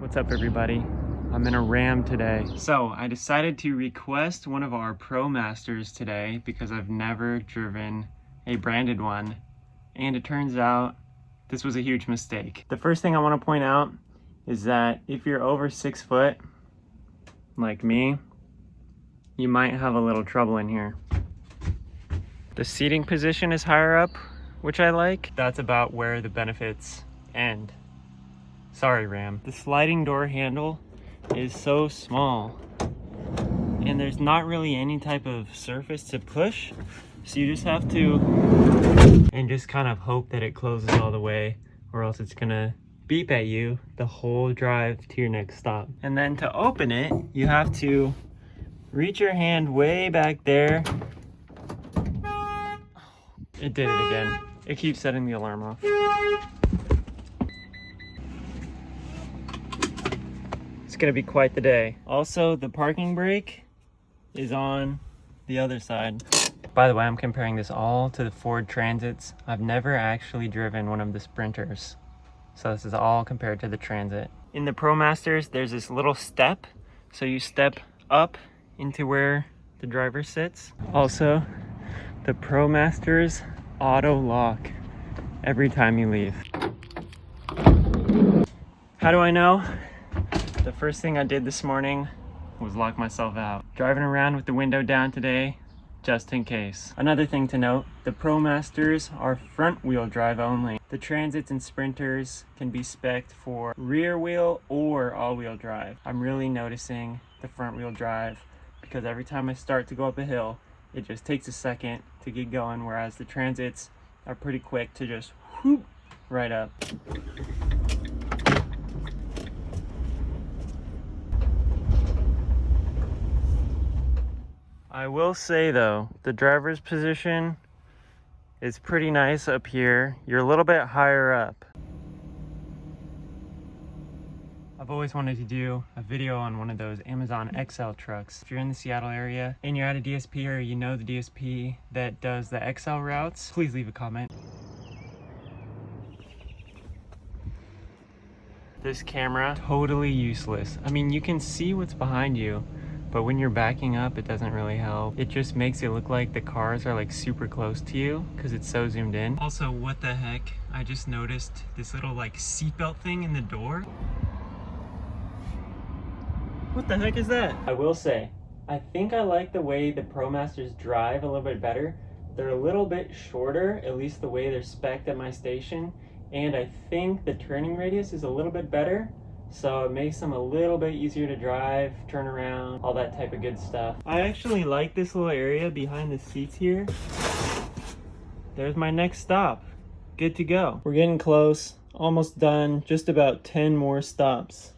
What's up everybody? I'm in a Ram today. So I decided to request one of our Promasters today because I've never driven a branded one, and it turns out this was a huge mistake. The first thing I want to point out is that if you're over 6 foot, like me, you might have a little trouble in here. The seating position is higher up, which I like. That's about where the benefits end. Sorry, Ram. The sliding door handle is so small, and there's not really any type of surface to push, so you just have to and just kind of hope that it closes all the way, or else it's gonna beep at you the whole drive to your next stop. And then to open it, you have to reach your hand way back there. It did it again. It keeps setting the alarm off. It's gonna be quite the day. Also, the parking brake is on the other side. By the way, I'm comparing this all to the Ford Transits. I've never actually driven one of the Sprinters, so this is all compared to the Transit. In the Promasters, there's this little step, so you step up into where the driver sits. Also, the Promasters auto lock every time you leave. How do I know? The first thing I did this morning was lock myself out. Driving around with the window down today, just in case. Another thing to note, the Promasters are front wheel drive only. The Transits and Sprinters can be spec'd for rear wheel or all wheel drive. I'm really noticing the front wheel drive because every time I start to go up a hill, it just takes a second to get going, whereas the Transits are pretty quick to just whoop right up. I will say though, the driver's position is pretty nice up here. You're a little bit higher up. I've always wanted to do a video on one of those Amazon XL trucks. If you're in the Seattle area and you're at a DSP, or you know the DSP that does the XL routes, please leave a comment. This camera, totally useless. I mean, you can see what's behind you, but when you're backing up, it doesn't really help. It just makes it look like the cars are like super close to you because it's so zoomed in. Also, what the heck? I just noticed this little like seatbelt thing in the door. What the heck is that? I will say, I think I like the way the Promasters drive a little bit better. They're a little bit shorter, at least the way they're spec'd at my station. And I think the turning radius is a little bit better. So it makes them a little bit easier to drive, turn around, all that type of good stuff. I actually like this little area behind the seats here. There's my next stop. Good to go. We're getting close, almost done, just about 10 more stops.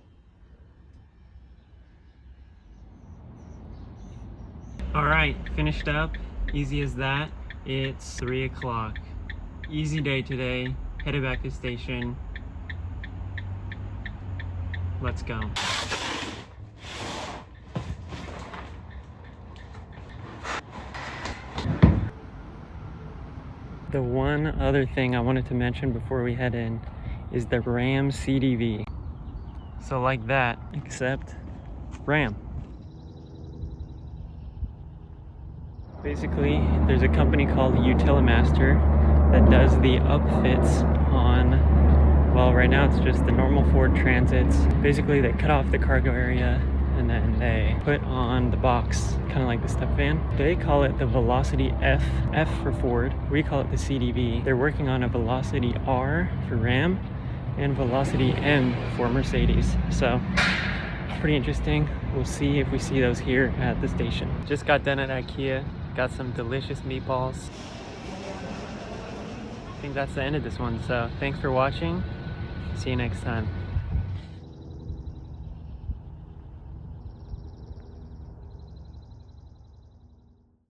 All right, finished up, easy as that. It's 3 o'clock. Easy day today, headed back to the station. Let's go. The one other thing I wanted to mention before we head in is the Ram CDV. So like that, except Ram. Basically, there's a company called Utilimaster that does the upfits on, well, right now it's just the normal Ford Transits. Basically, they cut off the cargo area and then they put on the box, kind of like the step van. They call it the Velocity F for Ford. We call it the CDV. They're working on a Velocity R for Ram and Velocity M for Mercedes. So, pretty interesting. We'll see if we see those here at the station. Just got done at IKEA. Got some delicious meatballs. I think that's the end of this one. So, thanks for watching. See you next time.